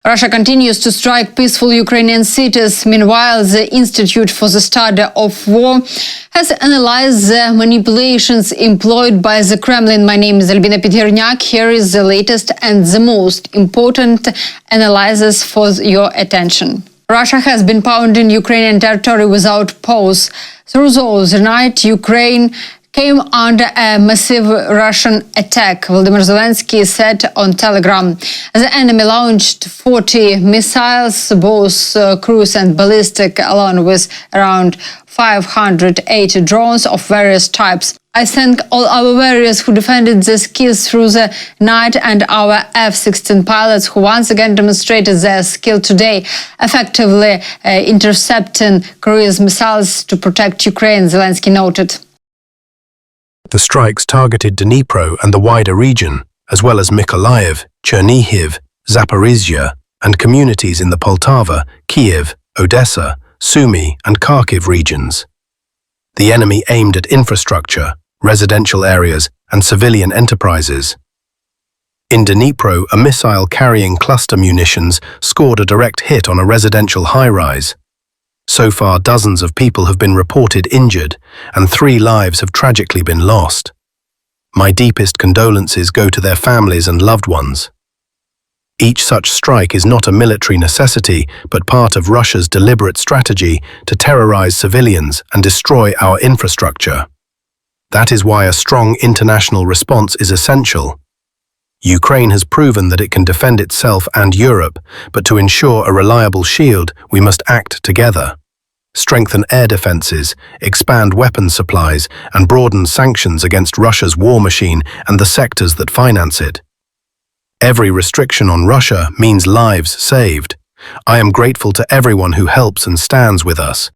Russia continues to strike peaceful Ukrainian cities. Meanwhile, the Institute for the Study of War has analyzed the manipulations employed by the Kremlin. My name is Albina Pidhirnyak. Here is the latest and the most important analysis for your attention. Russia has been pounding Ukrainian territory without pause. Through the night, Ukraine came under a massive Russian attack, Volodymyr Zelensky said on Telegram. The enemy launched 40 missiles, both cruise and ballistic, along with around 580 drones of various types. I thank all our warriors who defended the skies through the night and our F-16 pilots who once again demonstrated their skill today, effectively intercepting cruise missiles to protect Ukraine, Zelensky noted. The strikes targeted Dnipro and the wider region, as well as Mykolaiv, Chernihiv, Zaporizhia, and communities in the Poltava, Kiev, Odessa, Sumy, and Kharkiv regions. The enemy aimed at infrastructure, residential areas, and civilian enterprises. In Dnipro, a missile carrying cluster munitions scored a direct hit on a residential high-rise. So far, dozens of people have been reported injured, and 3 lives have tragically been lost. My deepest condolences go to their families and loved ones. Each such strike is not a military necessity, but part of Russia's deliberate strategy to terrorize civilians and destroy our infrastructure. That is why a strong international response is essential. Ukraine has proven that it can defend itself and Europe, but to ensure a reliable shield, we must act together. Strengthen air defenses, expand weapons supplies, and broaden sanctions against Russia's war machine and the sectors that finance it. Every restriction on Russia means lives saved. I am grateful to everyone who helps and stands with us.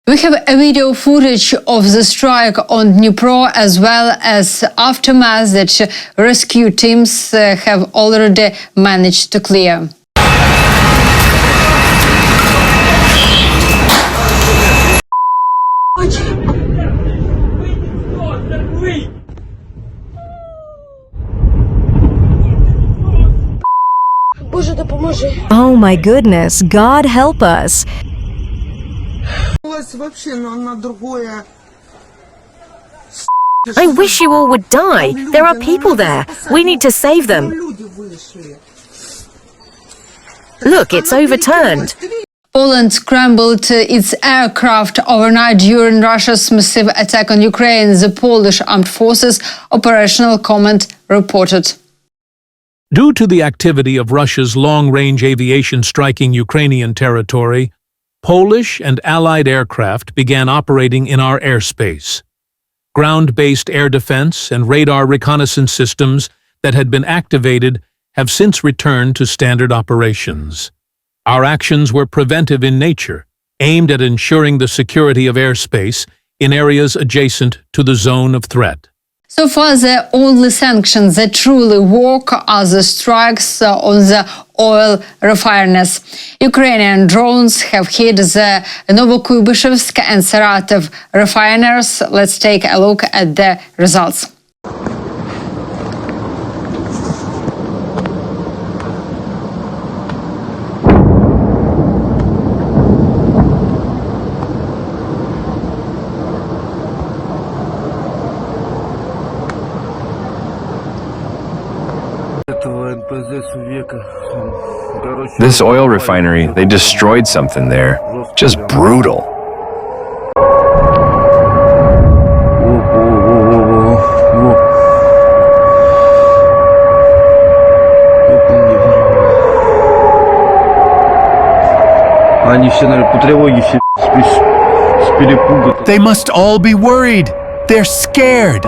We have a video footage of the strike on Dnipro as well as aftermath that rescue teams have already managed to clear. Oh my goodness, God help us. I wish you all would die. There are people there. We need to save them. Look, it's overturned. Poland scrambled its aircraft overnight during Russia's massive attack on Ukraine, the Polish Armed Forces Operational Command reported. Due to the activity of Russia's long-range aviation striking Ukrainian territory, Polish and Allied aircraft began operating in our airspace. Ground-based air defense and radar reconnaissance systems that had been activated have since returned to standard operations. Our actions were preventive in nature, aimed at ensuring the security of airspace in areas adjacent to the zone of threat. So far, the only sanctions that truly work are the strikes on the oil refineries. Ukrainian drones have hit the Novokuybishevsk and Saratov refineries. Let's take a look at the results. This oil refinery, they destroyed something there. Just brutal. They must all be worried. They're scared.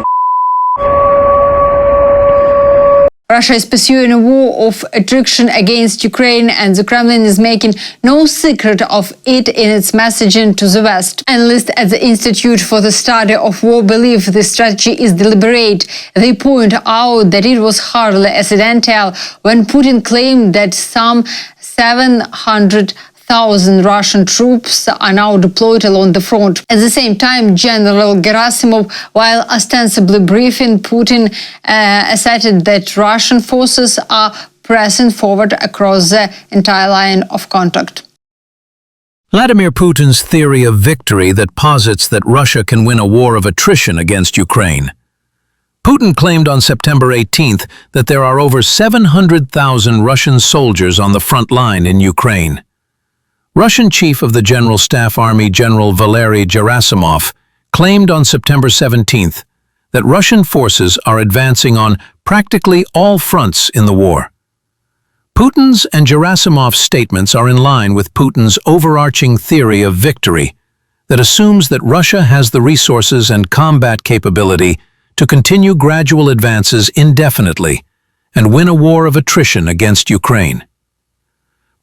Russia is pursuing a war of attrition against Ukraine, and the Kremlin is making no secret of it in its messaging to the West. Analysts at the Institute for the Study of War believe this strategy is deliberate. They point out that it was hardly accidental when Putin claimed that some 700,000 Russian troops are now deployed along the front. At the same time, General Gerasimov, while ostensibly briefing Putin, asserted that Russian forces are pressing forward across the entire line of contact. Vladimir Putin's theory of victory that posits that Russia can win a war of attrition against Ukraine. Putin claimed on September 18th that there are over 700,000 Russian soldiers on the front line in Ukraine. Russian Chief of the General Staff Army General Valery Gerasimov claimed on September 17th that Russian forces are advancing on practically all fronts in the war. Putin's and Gerasimov's statements are in line with Putin's overarching theory of victory that assumes that Russia has the resources and combat capability to continue gradual advances indefinitely and win a war of attrition against Ukraine.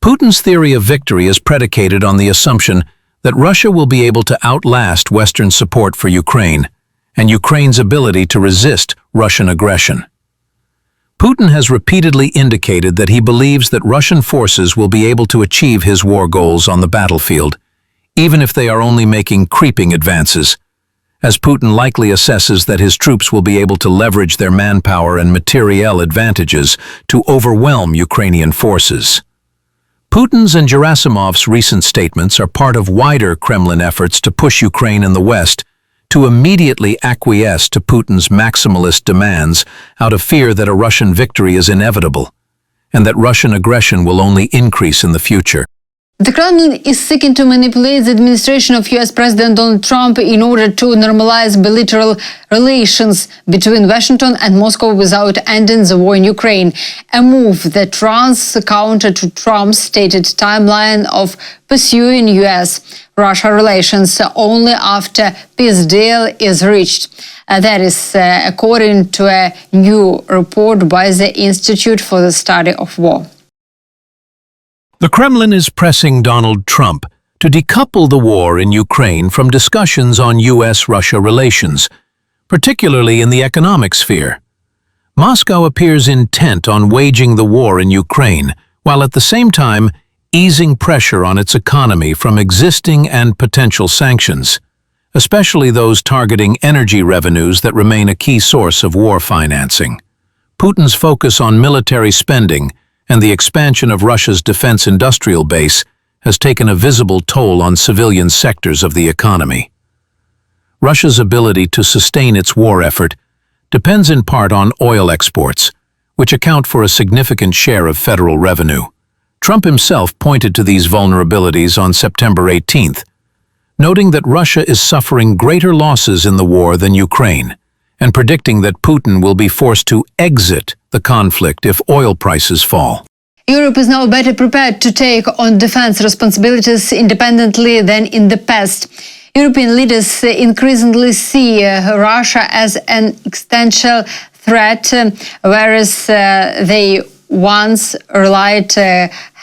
Putin's theory of victory is predicated on the assumption that Russia will be able to outlast Western support for Ukraine and Ukraine's ability to resist Russian aggression. Putin has repeatedly indicated that he believes that Russian forces will be able to achieve his war goals on the battlefield, even if they are only making creeping advances, as Putin likely assesses that his troops will be able to leverage their manpower and materiel advantages to overwhelm Ukrainian forces. Putin's and Gerasimov's recent statements are part of wider Kremlin efforts to push Ukraine and the West to immediately acquiesce to Putin's maximalist demands out of fear that a Russian victory is inevitable and that Russian aggression will only increase in the future. The Kremlin is seeking to manipulate the administration of US President Donald Trump in order to normalize bilateral relations between Washington and Moscow without ending the war in Ukraine, a move that runs counter to Trump's stated timeline of pursuing US-Russia relations only after peace deal is reached. That is according to a new report by the Institute for the Study of War. The Kremlin is pressing Donald Trump to decouple the war in Ukraine from discussions on US-Russia relations, particularly in the economic sphere. Moscow appears intent on waging the war in Ukraine, while at the same time easing pressure on its economy from existing and potential sanctions, especially those targeting energy revenues that remain a key source of war financing. Putin's focus on military spending and the expansion of Russia's defense industrial base has taken a visible toll on civilian sectors of the economy. Russia's ability to sustain its war effort depends in part on oil exports, which account for a significant share of federal revenue. Trump himself pointed to these vulnerabilities on September 18th, noting that Russia is suffering greater losses in the war than Ukraine, and predicting that Putin will be forced to exit the conflict if oil prices fall. Europe is now better prepared to take on defense responsibilities independently than in the past. European leaders increasingly see Russia as an existential threat, whereas they once relied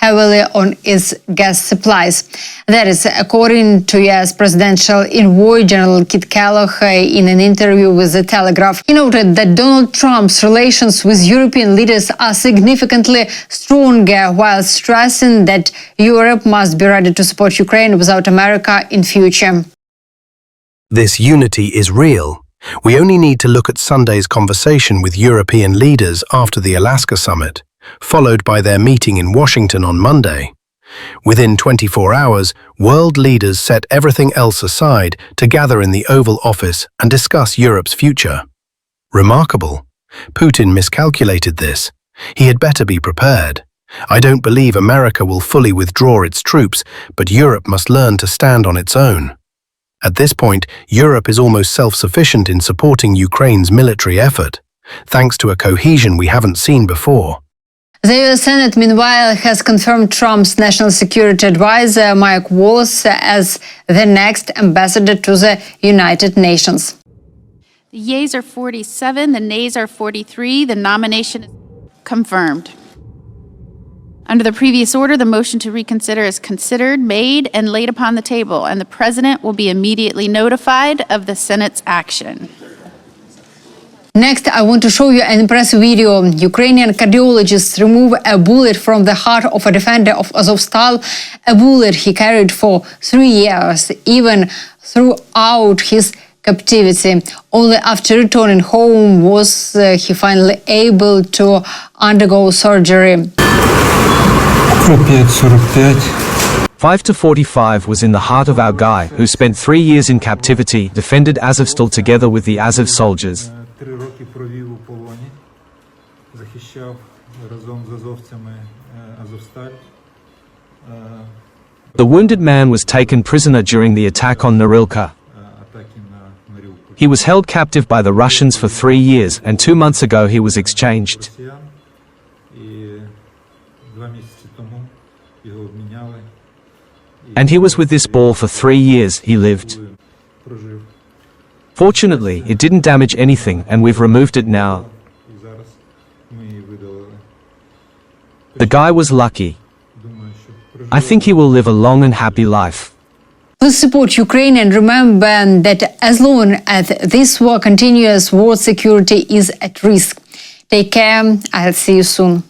heavily on its gas supplies. That is according to US presidential envoy General Kit Kellogg in an interview with The Telegraph. He noted that Donald Trump's relations with European leaders are significantly stronger, while stressing that Europe must be ready to support Ukraine without America in future. This unity is real. We only need to look at Sunday's conversation with European leaders after the Alaska summit, followed by their meeting in Washington on Monday. Within 24 hours, world leaders set everything else aside to gather in the Oval Office and discuss Europe's future. Remarkable. Putin miscalculated this. He had better be prepared. I don't believe America will fully withdraw its troops, but Europe must learn to stand on its own. At this point, Europe is almost self-sufficient in supporting Ukraine's military effort, thanks to a cohesion we haven't seen before. The US Senate, meanwhile, has confirmed Trump's national security advisor, Mike Waltz, as the next ambassador to the United Nations. The yeas are 47, the nays are 43. The nomination is confirmed. Under the previous order, the motion to reconsider is considered, made, and laid upon the table, and the President will be immediately notified of the Senate's action. Next, I want to show you an impressive video. Ukrainian cardiologists remove a bullet from the heart of a defender of Azovstal, a bullet he carried for 3 years, even throughout his captivity. Only after returning home was he finally able to undergo surgery. 5 to 45 was in the heart of our guy, who spent 3 years in captivity, defended Azovstal together with the Azov soldiers. The wounded man was taken prisoner during the attack on Norilka. He was held captive by the Russians for 3 years, and 2 months ago he was exchanged. And he was with this ball for 3 years, he lived. Fortunately, it didn't damage anything, and we've removed it now. The guy was lucky. I think he will live a long and happy life. Please support Ukraine and remember that as long as this war continues, world security is at risk. Take care. I'll see you soon.